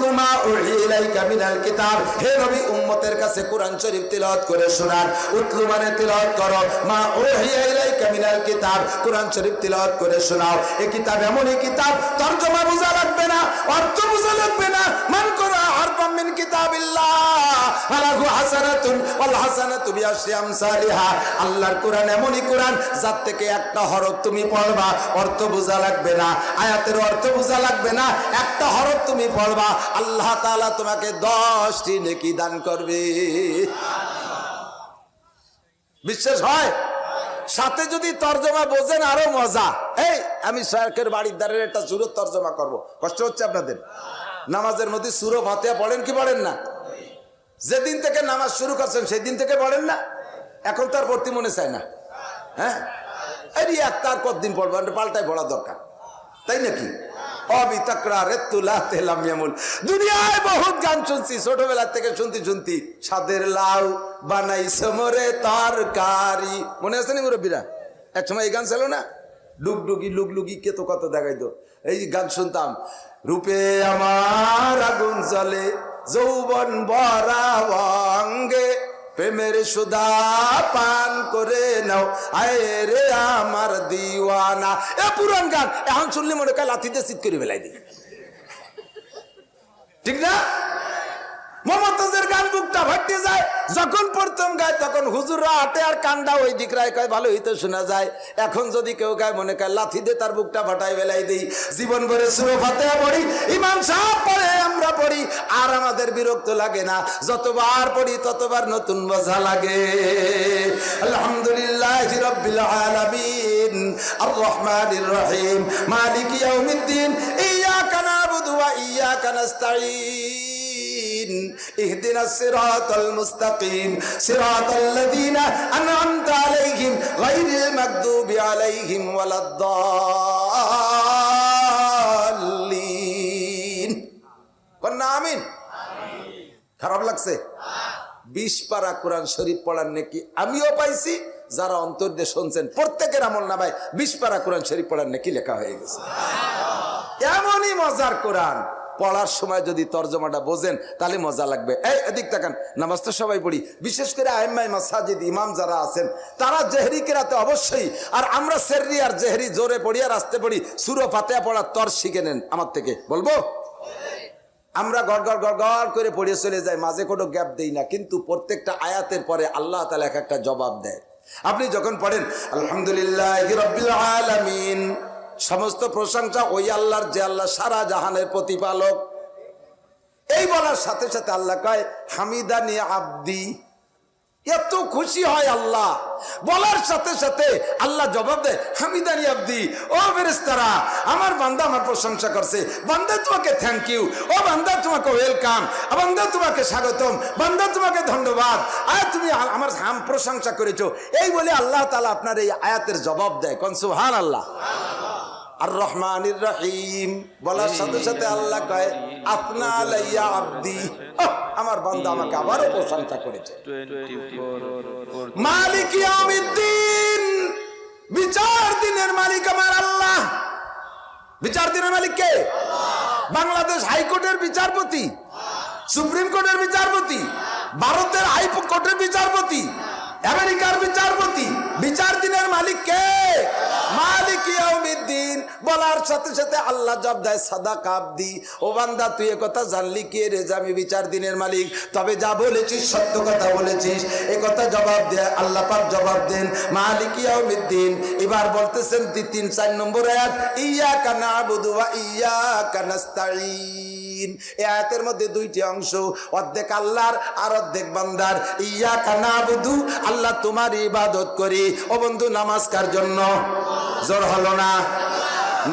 উতলু মা উহিয়া ইলাইকা মিনাল কিতাব, হে নবী উম্মতের কাছে কোরআন শরীফ তিলাওয়াত করে শোনান। উতলু মানে তিলাওয়াত করো, মা উহিয়া ইলাইকা মিনাল কিতাব, কোরআন শরীফ তিলাওয়াত করে শোনাও। এই কিতাব এমনই কিতাব, তরজমা বোঝা লাগবে না, অর্থ বোঝা লাগবে না। মান করা হারফাম মিন কিতাবিল্লাহ ফালাহু হাসানাতুন ওয়াল হাসানাতু বিআশরি আমসালিহা। আল্লাহর কোরআন এমনই কোরআন যার থেকে একটা হরফ তুমি পড়বা, অর্থ বোঝা লাগবে না, আয়াতের অর্থ বোঝা লাগবে না, একটা হরফ তুমি পড়বা, আল্লাহ তাআলা তোমাকে 10টি নেকি দান করবে। বিশ্বাস হয়? সাথে যদি তরজমা বোঝেন আরো মজা। এই আমি শায়খের বাড়ির দ্বারের একটা সূরা তরজমা করব, কষ্ট হচ্ছে আপনাদের? নামাজের মধ্যে সূরা ফাতিহা পড়েন কি পড়েন না? যেদিন থেকে নামাজ শুরু করছেন সেই দিন থেকে পড়েন না? এখন তার পড়তে মনে চায় না। হ্যাঁ, এই একটার কতদিন পড়বো, পাল্টাই পড়া দরকার, তাই নাকি? দুনিয়ায় বহুত গান শুনছি, ছোটবেলা থেকে শুনতি সাদের লাউ বানাইছে মোরে তরকারি, মনে আছে নি মুরব্বীরা? এক সময় এই গান ছিল না, ডুগডুগি লুগলুগি কে তো কত দেখাইতো, এই গান শুনতাম। রূপে আমার আগুন জ্বলে যৌবন ভরা অঙ্গে, প্রেমের সুধা পান করে নাও আয় রে আমার দিওয়ানা। এ পুরান গান এখন শুনলে মনে হয় লাথিতে চিৎ করে বেলাই দিই, ঠিক না? মমতাজের গান বুকটা ফাটতে যায়, যখন প্রথম গায় তখন হুজুররা হাতে আর কান্দা ওই দিক রায় কয় ভালো হইতে শোনা যায়। এখন যদি কেউ গায় মনে কয় লাথি দিয়ে তার বুকটা ফাটাই বেলাই দিই। জীবন ভরে সূরা ফাতিহা পড়ি, ইমাম সাহেব পড়ে, আমরা পড়ি, আর আমাদের বিরক্ত লাগে না। যতবার পড়ি ততবার নতুন মজা লাগে। আলহামদুলিল্লাহি রাব্বিল আলামিন আর রহমানির রহিম মালিকি ইয়াউমিদ্দিন ইয়্যাকা না'বুদু ওয়া ইয়্যাকা নাস্তাঈন ইহদিনাস সিরাতাল মুস্তাকিম সিরাতাল লাযীনা আন'আমতা আলাইহিম গায়রিল মাগদুবি আলাইহিম ওয়ালাদ-দাল্লিন। কন্যা আমিন। খারাপ লাগছে? 20 পারা কোরআন শরীফ পড়ার নেকি আমিও পাইছি, যারা অন্তর দিয়ে শুনছেন প্রত্যেকের আমলনামায় 20 পারা কোরআন শরীফ পড়ার নেকি লেখা হয়ে গেছে। এমনই মজার কোরআন, পড়ার সময় যদি তরজমাটা বোঝেন তাহলে মজা লাগবে। এই এদিক তাকান, নামাজ তো সবাই পড়ি, বিশেষ করে আইম্মায়ে মাসাজিদ ইমাম যারা আছেন তারা জেহরি কেরাতে অবশ্যই, আর আমরা সেররি আর জেহরি জোরে পড়ি আর আস্তে পড়ি, সূরা ফাতিহা পড়ার তর শিখে নেন আমার থেকে। বলবো? আমরা গড়গড় গড়গড় করে পড়ে চলে যাই, মাঝে কোনো গ্যাপ দেই না, কিন্তু প্রত্যেকটা আয়াতের পরে আল্লাহ তাআলা এক একটা জবাব দেয়। আপনি যখন পড়েন আলহামদুলিল্লাহি রাব্বিল আলামিন, সমস্ত প্রশংসা ওই আল্লাহর যে আল্লাহ সারা জাহানের প্রতিপালক। এই বলার সাথে সাথে আল্লাহ কয় হামিদানি আব্দি, এত খুশি হয় আল্লাহ। বলার সাথে সাথে আল্লাহ জবাব দেয় হামিদানি আব্দি, ও ফেরেশতারা আমার বান্দা আমার প্রশংসা করছে, বান্দা তোমাকে থ্যাংক ইউ, ও বান্দা তোমাকে ওয়েলকাম, বান্দা তোমাকে স্বাগতম, বান্দা তোমাকে ধন্যবাদ, আর তুমি আমার প্রশংসা করেছো। এই বলে আল্লাহ তাআলা আপনার এই আয়াতের জবাব দেয়। কোন সুবহানাল্লাহ। আর রহমানির রহিম বলার সাথে সাথে আল্লাহ কয় আপনা আলাইয়া আব্দি, আমার বান্দা আমাকে আবারও প্রশংসা করেছে। মালিক ইয়াউমিদ্দিন, বিচার দিনের মালিক আমার আল্লাহ। বিচার দিনের মালিক কে? বাংলাদেশ হাইকোর্টের বিচারপতি, সুপ্রিম কোর্টের বিচারপতি, ভারতের হাইকোর্টের বিচারপতি, আমেরিকার বিচারপতি। বিচার দিনের মালিক কে? মালিক ইয়াউমিদ্দিন। বলার সাথে সাথে আল্লাহ জবাব দেয় সাদাকা আব্দি, ও বান্দা তুই এ কথা জানলি কি রে যে আমি বিচার দিনের মালিক, তবে যা বলেছিস সত্য কথা বলেছিস, এ কথা জবাব দেয় আল্লাহ পাক জবাব দেন মালিক ইয়াউমিদ্দিন। এবার বলতেছেন 3-4 নম্বর আয়াত ইয়্যাকা না'বুদু ওয়া ইয়্যাকা নাস্তাঈন। এই আয়াতের মধ্যে 2টি অংশ, অর্ধেক আল্লাহর আর অর্ধেক বান্দার। ইয়্যাকা না'বুদু, আল্লাহ তোমার ইবাদত করি। ও বন্ধু নামাজ কার জন্য? জোর হলো না?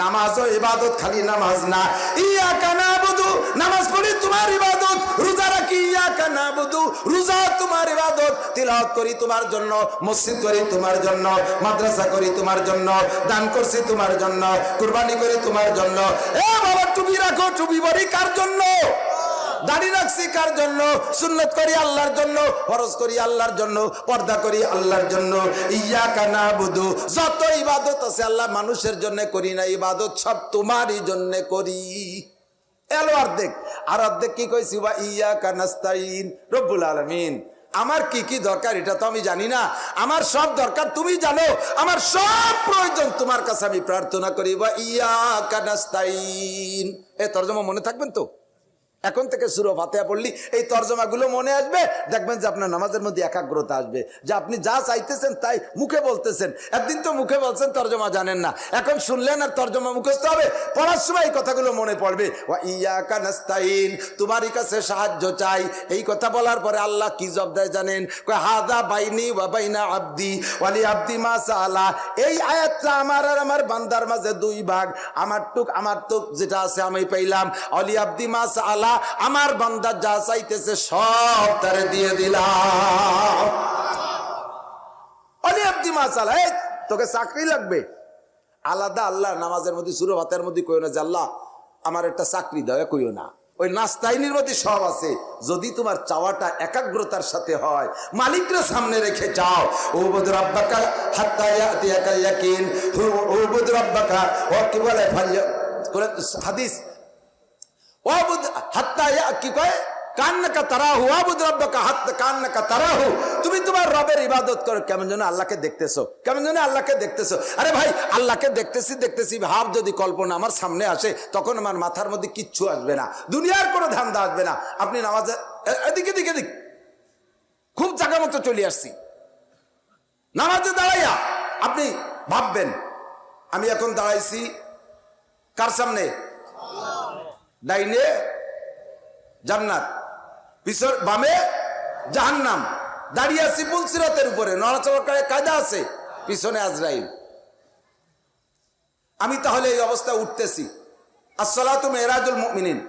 নামাজ ও ইবাদত, খালি নামাজ না। ইয়্যাকা না'বুদু, নামাজ পড়ি তোমার ইবাদত, রোজা রাখি ইয়্যাকা না'বুদু, রোজা তোমার ইবাদত, তিলাওয়াত করি তোমার জন্য, মসজিদ করি তোমার জন্য, মাদ্রাসা করি তোমার জন্য, দান করছি তোমার জন্য, কুরবানি করি তোমার জন্য। এ বাবা টুপি রাখো, টুপি পরি কার জন্য? দাড়ি রাখছি কার জন্য? সুন্নত করি আল্লাহর জন্য, ফরজ করি আল্লাহর জন্য, পর্দা করি আল্লাহর জন্য। ইয়্যাকা না'বুদু, যত ইবাদত আছে আল্লাহ মানুষের জন্য করি না, ইবাদত সব তোমারই জন্য করি। এলো অর্ধেক। আর অর্ধেক কি কইছি ওয়া ইয়াকা নাস্তাইন, রব্বুল আলামিন আমার কি কি দরকার এটা তো আমি জানি না, আমার সব দরকার তুমি জানো, আমার সব প্রয়োজন তোমার কাছে আমি প্রার্থনা করি, ওয়া ইয়াকা নাস্তাইন। এই তরজমা মনে থাকবেন তো? এখন থেকে সূরা ফাতিহা পড়লি এই তরজমাগুলো মনে আসবে, দেখবেন যে আপনার নামাজের মধ্যে একাগ্রতা আসবে, যে আপনি যা চাইতেছেন তাই মুখে বলতেছেন। একদিন তো মুখে বলছেন, তরজমা জানেন না, এখন শুনলেন আর তরজমা মুখস্থ হবে, পড়ার সময় এই কথাগুলো মনে পড়বে। ওয়া ইয়াকা নাস্তাইন, তোমারই কাছে সাহায্য চাই। এই কথা বলার পরে আল্লাহ কি জবাব দেয় জানেন? কয় হাদা বাইনি ওয়া বাইনা আবদি ওয়ালি আবদি মা সাআলা। এই আয়াতটা আমার আর আমার বান্দার মাঝে দুই ভাগ, আমার টুক যেটা আছে আমি পাইলাম, ওয়ালি আবদি মা সাআলা, আমার বান্দা যা চাইতেছে সব তারে দিয়ে দিলাম। ওয়ালি আবদি মা সাআলা, এই তোকে চাকরি লাগবে, আলাদা আল্লাহ নামাজের মধ্যে সূরা ফাতিহার মধ্যে কইও না যে আল্লাহ আমার একটা চাকরি দাও, কইও না। ওই নাস্তাইনের মধ্যে সব আছে, যদি তোমার চাওয়াটা একাগ্রতার সাথে হয়, মালিকরা সামনে রেখে চাও। উবুদ রাব্বাকা হাত্তা ইয়াতিয়াকাল ইয়াকিন, উবুদ রাব্বাকা, ও কি বলে হাদিস, ওয়াবুদ হাত্তা কি কয়, কান্নাকা তারাহু, ওয়াবুদ রাব্বাকা হাত্তা কান্নাকা তারাহু। তুমি তোমার রবের ইবাদত করো কেমন যেন আল্লাহকে দেখতেছো, কেমন যেন আল্লাহকে দেখতেছো। আরে ভাই, আল্লাহকে দেখতেছি ভাব যদি কল্পনা আমার সামনে আসে, তখন আমার মাথার মধ্যে কিচ্ছু আসবে না, দুনিয়ার কোনো ধান্দা আসবে না। আপনি নামাজে এদিকে দিকে দিক খুব জায়গা মতো চলে আসছি, নামাজে দাঁড়াইয়া আপনি ভাববেন আমি এখন দাঁড়াইছি কার সামনে? ডাইনে জান্নাত, পিছন বামে জাহান্নাম, দাঁড়িয়ে আছি পুলসিরাতের উপরে, নড়াচড়া করে কায়দা আছে, পিছনে আজরাইল। আমি তাহলে এই অবস্থা উঠতেছি, আসসালাতু মেরাজুল মুমিনিন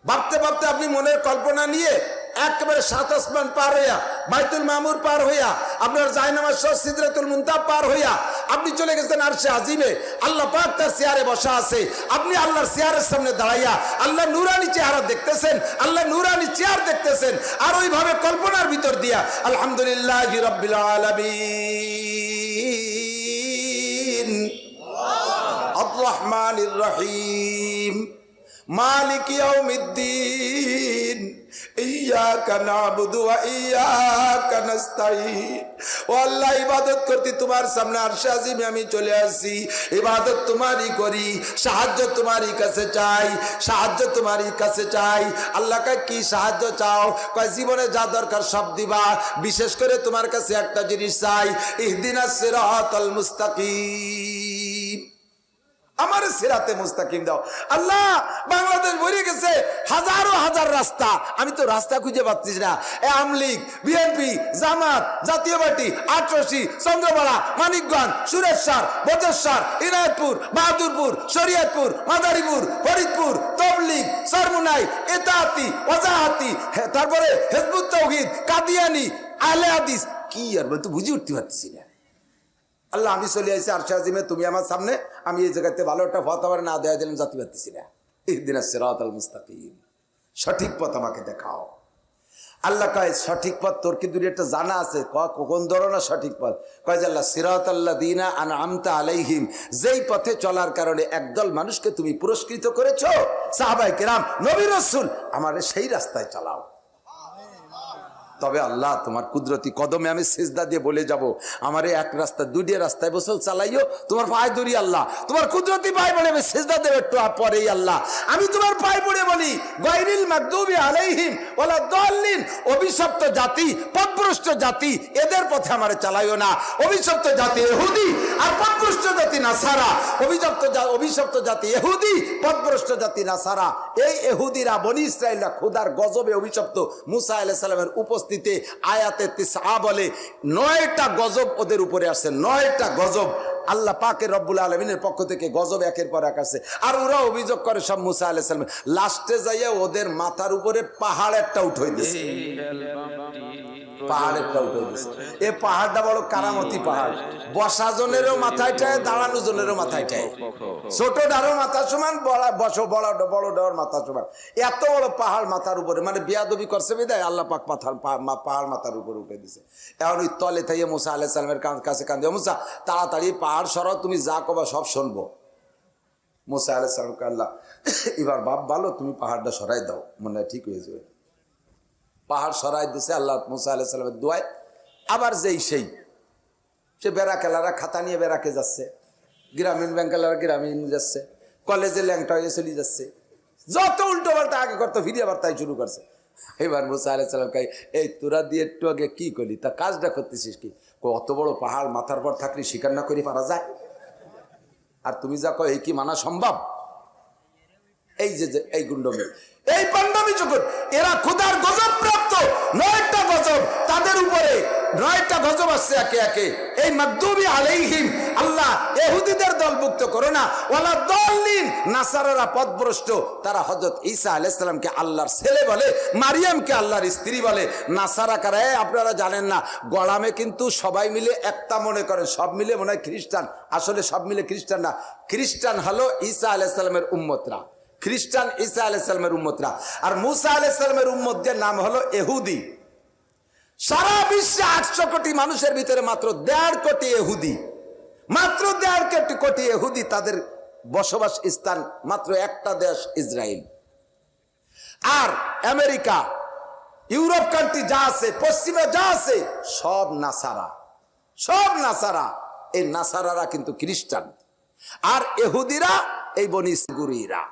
ভাবতে ভাবতে আপনি মনের কল্পনা নিয়ে একেবারে 7 আসমান পার হইয়া, বাইতুল মামুর পার হইয়া, আপনার জায়নামাজ সহ সিদরাতুল মুনতাহা পার হইয়া আপনি চলে গেছেন আরশে আজিমে। আল্লাহ পাক তার চেয়ারে বসা আছে, আপনি আল্লাহর চেয়ারের সামনে দাঁড়াইয়া আল্লাহ নূরানি চেহারা দেখতেছেন, আল্লাহ নূরানি চেয়ার দেখতেছেন। আর ওইভাবে কল্পনার ভিতর দিয়া আলহামদুলিল্লাহি রাব্বিল আলামিন আর রহমানির রহিম মালিক ইয়াউমিদ্দিন ইয়্যাকা না'বুদু ওয়া ইয়্যাকা নাস্তাঈন। ও আল্লাহ, ইবাদত করতে তোমার সামনে আরশে আজিমে আমি চলে আসি, ইবাদত তোমারই করি, সাহায্য তোমারই কাছে চাই, সাহায্য তোমারই কাছে চাই। আল্লাহকে কি সাহায্য চাও? কয় জীবনে যা দরকার সব দিবা, বিশেষ করে তোমার কাছে একটা জিনিস চাই, ইহদিনাস সিরাতাল মুস্তাকিম, আমার সিরাতে মুস্তাকিম দাও। আল্লাহ, বাংলাদেশ ভরে গেছে হাজারো হাজার রাস্তা, আমি তো রাস্তা খুঁজে পাচ্ছি না। আমলিগ, বিএনপি, জামাত, জাতীয় পার্টি, আটরশি, চন্দ্রপাড়া, মানিকগঞ্জ, সুরেশ্বর, বজেশ্বর, ইনায়তপুর, বাহাদুরপুর, শরীয়তপুর, মাদারীপুর, ফরিদপুর, তবলিগ, সরমুনাই, এতাহাতি, ওয়াজাহাতি, তারপরে হিজবুত তাওহীদ, কাদিয়ানি, আহলে হাদিস, কি আর বলতো বুঝে উঠতে পারতেছি না। আল্লাহ, আমি চলে আসছি আরশে আজিমে, তুমি আমার সামনে, আমি এই জায়গাতে ভালো একটা পথ আমার না দেওয়া দিলাম, যাতে পারতেছি না। ইহদিনাস সিরাতাল মুস্তাকিম, সঠিক পথ আমাকে দেখাও। আল্লাহ কয় সঠিক পথ তোর কি দূরে একটা জানা আছে? কোন ধরনের সঠিক পথ? কয় যে আল্লাহ সিরাতাল্লাযীনা আনআমতা আলাইহিম, যেই পথে চলার কারণে একদল মানুষকে তুমি পুরস্কৃত করেছো, সাহাবায়ে কেরাম, নবী রাসূল, আমারে সেই রাস্তায় চালাও। তবে আল্লাহ তোমার কুদরতি কদমে আমি সিজদা দিয়ে বলে যাব, আমারে এক রাস্তা দুইটা রাস্তায় বসল চালাইও, তোমার পায়ে ধরি আল্লাহ, তোমার কুদরতি পায়ে পড়ে আমি সিজদা দেব একটু পরেই আল্লাহ, আমি তোমার পায়ে পড়ে বলি গায়রিল মাগদুবি আলাইহিম ওয়ালা দাল্লিন, অভিশপ্ত জাতি, পথভ্রষ্ট জাতি, এদের পথে আমারে চালাইও না। অভিশপ্ত জাতি ইহুদি আর পথভ্রষ্ট জাতি নাসারা, অভিশপ্ত জাতি ইহুদি, পথভ্রষ্ট জাতি নাসারা। এই ইহুদিরা, বনি ইসরাইলরা খোদার গজবে অভিশপ্ত। মুসা আলাইহিস সালামের উপস্থিতি আয়াতে 9 বলে 9টা গজব ওদের উপরে আসছে, 9টা গজব আল্লাহ পাকের রব্বুল আলামিনের পক্ষ থেকে গজব একের পর এক আসছে। আর ওরা অভিযোগ করে সব মুসা আলাইহিস সালাম, লাস্টে যাইয়া ওদের মাথার উপরে পাহাড় একটা উঠাই দিয়েছে, পাহাড় একটা উঠাই দিয়েছে। এই পাহাড়টা বড় কারামতি পাহাড়, বসা জনেরও মাথায় ঠায়, দাঁড়ানো জনেরও মাথায় ঠায়, ছোট ডারও মাথা সমান, বড় ডার মাথা সমান, এত বড় পাহাড় মাথার উপরে, মানে বেয়াদবি করছে বিদায় আল্লাহ পাক পাহাড় মাথার উপরে উঠে দিছে। এখন ওই তলে থাইয়ে মুসা আলাইহিস সালামের কাছে কান্দে, মুসা তাড়াতাড়ি পাহাড় সরাও, তুমি যা কবা সব শুনবো। মুসা আলাইহিস সালামকে আল্লাহ এবার বাপ ভালো, তুমি পাহাড়টা সরাই দাও, মনে হয় ঠিক হয়ে যাবে। পাহাড় সরাই দিছে আল্লাহ মুসা আলাইহিস সালামের দোয়ায়। আবার যেই সেই সে বেড়াকেলারা খাতা নিয়ে বেড়াকে যাচ্ছে, গ্রামীণ ব্যাংকেলারা গ্রামীণ যাচ্ছে, কলেজে ল্যাংটা হয়ে চলে যাচ্ছে, যত উল্টো পাল্টা আগে করতো ফিরে আবার তাই শুরু করছে। এবার মুসা আলাইহিস সালাম কয়, এই তোরা দিয়ে একটু আগে কি করলি, তা কাজটা করতেছিস কি? অত বড় পাহাড় মাথার পর থাকলে স্বীকার না করে পারা যায়? আর তুমি যা কয় এই কি মানা সম্ভব? এই যে এই গুন্ডমি, এই পান্ডামি যখন এরা খোদার গজব প্রাপ্ত, 9টা গজব তাদের উপরে, 9টা গজব আসছে একে একে। এই মাগদুবি আলাইহিম, আল্লাহ ইহুদিদের দলভুক্ত করো না, ওয়ালা দাল্লিন, নাসারারা পথভ্রষ্ট। তারা হযরত ঈসা আলাইহিস সালামকে আল্লাহর ছেলে বলে, মারিয়ামকে আল্লাহর স্ত্রী বলে। নাসারা কারা? আপনারা জানেন না, গড়ামে কিন্তু সবাই মিলে একটা মনে করেন, সব মিলে মনে হয় খ্রিস্টান, আসলে সব মিলে খ্রিস্টান না। খ্রিস্টান হলো ঈসা আলাইহিস সালামের উম্মতরা, খ্রিস্টান ঈসা আলাইহিস সালামের উম্মতরা। আর মুসা আলাইহিস সালামের উম্মতদের নাম হলো ইহুদি। সারা বিশ্বে 800 কোটি মানুষের ভিতরে মাত্র 1.5 কোটি ইহুদি, মাত্র 1.5 কোটি ইহুদি, তাদের বসবাস স্থান মাত্র একটা দেশ ইসরায়েল। আর আমেরিকা, ইউরোপ কান্ট্রি যা আছে, পশ্চিমে যা আছে, সব নাসারা, সব নাসারা। এই নাসারারা কিন্তু খ্রিস্টান, আর ইহুদিরা এই বনি ইসরাঈলীরা।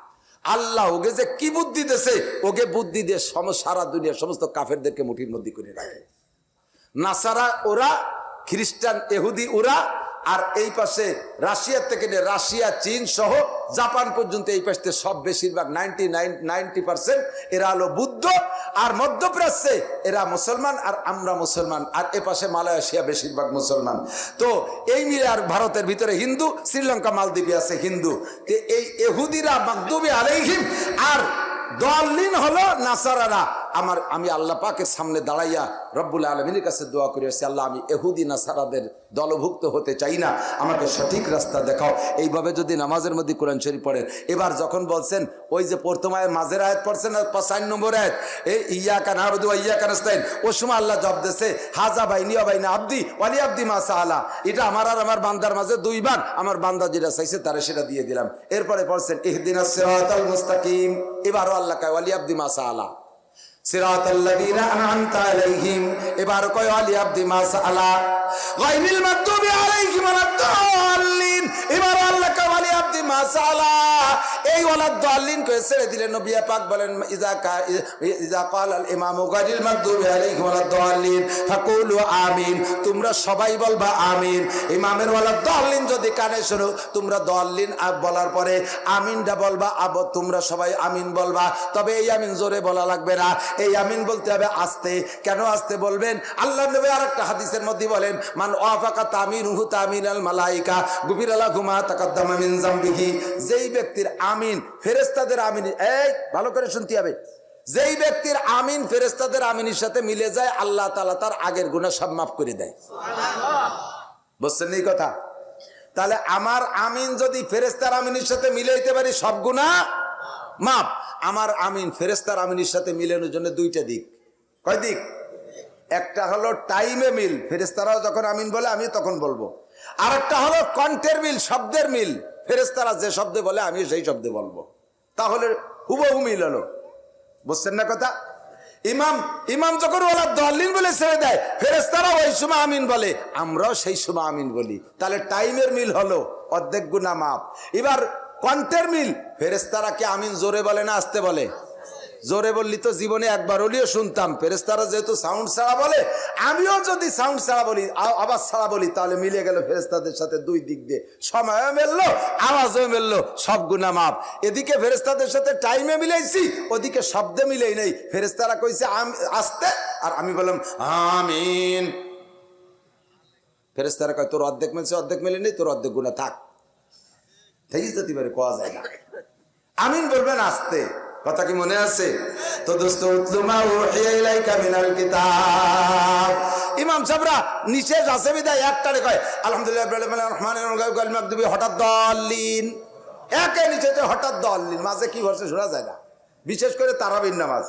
আল্লাহ ওকে যে কি বুদ্ধি দিয়েছে, ওকে বুদ্ধি দিয়ে সারা দুনিয়ার সমস্ত কাফেরদেরকে মুঠির মধ্যে করে রাখে। নাসারা ওরা, খ্রিস্টান ইহুদি ওরা, আর এই পাশে রাশিয়া থেকে নিয়ে রাশিয়া, চীন সহ জাপান পর্যন্ত এই পাশে সব বেশিরভাগ 90% এরা হলো বুদ্ধ। আর মধ্যপ্রাচ্যে এরা মুসলমান, আর আমরা মুসলমান। আর এ পাশে মালয়েশিয়া বেশিরভাগ মুসলমান। তো এই মিলে আর ভারতের ভিতরে হিন্দু, শ্রীলঙ্কা মালদ্বীপে আছে হিন্দু। এই ইহুদিরা মাগদুবি আলাইহিম আর দাল্লিন হলো নাসারারা। আমি আল্লাহ পাকের সামনে দাঁড়াইয়া রব্বুল আলামিনের কাছে দোয়া করে আসছি, আল্লাহ আমি ইহুদি নাসারাদের দলভুক্ত হতে চাই না, আমাকে সঠিক রাস্তা দেখাও। এইভাবে যদি নামাজের মধ্যে কোরআন শরীফ পড়েন। এবার যখন বলছেন ওই যে প্রথম আয়াত মাঝের আয়াত পড়ছেন, 5 নম্বর আয়াত, এই ইয়াকা না'বুদু ওয়া ইয়াকা নাস্তাইন, ওই সময় আল্লাহ জবাব দিয়েছে, হাজা বাইনি ওয়া বাইনা আবদি ওয়া লি আবদি মা সাআলা। এটা আমার আর আমার বান্দার মাঝে 2 ভাগ, আমার বান্দা যেটা চাইছে তারে সেটা দিয়ে দিলাম। এরপরে পড়ছেন ইহদিনাস সিরাতাল মুস্তাকিম, এবারও আল্লাহ কয় ওয়া লি আবদি মা সাআলা, সিরাতাল্লাযীনা আন'আমতা আলাইহিম, এবার কয় ওয়া লি আবদি মা সাআলা, গায়রিল মাগদুবি আলাইহিম ওয়ালাদ-দাল্লিন, এবার আল্লাহ কয় ওয়া লি আবদি মা সাআলা। এই ওয়ালাদ-দাল্লিন কে ছেড়ে দিলেন। নবী পাক বলেন, ইজা ক্বালাল ইমামু গায়রিল মাগদুবি আলাইহিম ওয়ালাদ-দাল্লিন ফাকুলু আমিন, তোমরা সবাই বলবা আমিন। ইমামের ওয়ালাদ-দাল্লিন যদি কানে শোনো, তোমরা দাল্লিন বলার পরে আমিনটা বলবা, তোমরা সবাই আমিন বলবা। তবে এই আমিন জোরে বলা লাগবে না, এই আমিন বলতে হবে আস্তে। কেন আস্তে বলবেন? আল্লাহ নবী আরেকটা হাদিসের মধ্যে বলেন, মান ওয়াফাকা তামিনুহু তামিনাল মালায়েকা গুফিরা লাহু মা তাকাদ্দামা মিন যামবিহি। যেই ব্যক্তির আমিন ফেরেশতাদের আমিন, এই ভালো করে শুনতে হবে, যেই ব্যক্তির আমিন ফেরেশতাদের আমিনের সাথে মিলে যায়, আল্লাহ তাআলা তার আগের গুনাহ সব মাফ করে দেয়। সুবহানাল্লাহ, বুঝছেন এই কথা? তাহলে আমার আমিন যদি ফেরেশতার আমিনের সাথে মিলে যেতে পারি, সব গুনাহ মাফ। আমার আমিন ফেরেশতার আমিনের সাথে মিলানোর জন্য 2টা দিক। কয় দিক? একটা হলো টাইমে মিল, ফেরেশতারাও যখন আমিন বলে আমি তখন বলবো। আর একটা হলো কণ্ঠের মিল, শব্দের মিল, ফেরেশতারা যে শব্দে বলে আমি সেই শব্দে বলবো, তাহলে হুবহু মিল হলো। বুঝছেন না কথা? ইমাম যখন ওয়ালাদ-দাল্লিন বলে ছেড়ে দেয়, ফেরেশতারা ওই সময় আমিন বলে, আমরাও সেই সময় আমিন বলি, তাহলে টাইমের মিল হলো, অর্ধেক গুনাহ মাফ। এবার কণ্ঠের মিল, ফেরেশতারা কি আমিন জোরে বলে না আস্তে বলে? জোরে বললি তো জীবনে একবার হলেও শুনতাম। ফেরেশতারা যেহেতু সাউন্ড ছাড়া বলে, আমিও যদি সাউন্ড ছাড়া বলি, আওয়াজ ছাড়া বলি, তাহলে মিলে গেল ফেরেশতাদের সাথে 2 দিক দিয়ে, সময়ও মিললো, আওয়াজও মিললো, সব গুনাহ মাফ। এদিকে ফেরেশতাদের সাথে টাইমে মিলাইছি, ওদিকে শব্দে মিলেই নেই। ফেরেশতারা কইছে আস্তে, আর আমি বললাম আমিন। ফেরেশতারা কয় তোর অর্ধেক মিলছে, অর্ধেক মিলে নেই, তোর অর্ধেক গুনাহ থাক। তাই যেতে পারে, কোয়া যায় না। আমিন বলবেন আস্তে, কথা কি মনে আছে? তো দোস্ত, উতলুমা উহিয়া ইলাইকা মিনাল কিতাব, ইমাম সাহেবরা নিচে যাচ্ছে বিদায় একটারে কয় আলহামদুলিল্লাহ রাব্বিল আলামিন রহমানির রহিম মাগদুবি, হঠাৎ দাল্লিন, একে নিচে যে হঠাৎ দাল্লিন, মাঝে কি হচ্ছে শোনা যায় না। বিশেষ করে তারাবির নামাজ,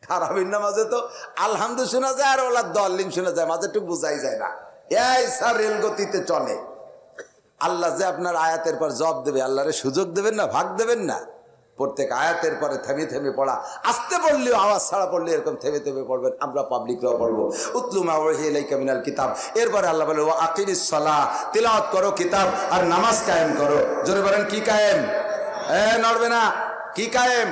তারাবির নামাজে তো আলহামদু শোনা যায় আর ওয়ালাদ-দাল্লিন শোনা যায়, মাঝে একটু বোঝাই যায় না। এই স্যার রেল গতিতে চলে। আল্লাহ যে আপনার আয়াতের পর জবাব দেবে, আল্লাহরে সুযোগ দেবেন না, ভাগ দেবেন না? প্রত্যেক আয়াতের পরে থেমে থেমে পড়া, আস্তে পড়লেও আওয়াজ ছাড়া পড়লে এরকম থেমে থেমে পড়বেন। আমরা পাবলিকরাও পড়বো উতলু মা ওয়াহিয়া ইলাইকা মিনাল কিতাব। এরপরে আল্লাহ বলে ওয়া আকিমিস সালাহ, তিলাওয়াত করো কিতাব আর নামাজ কায়েম করো। জোরে বলেন কি কায়েম? নড়বে না, কি কায়েম?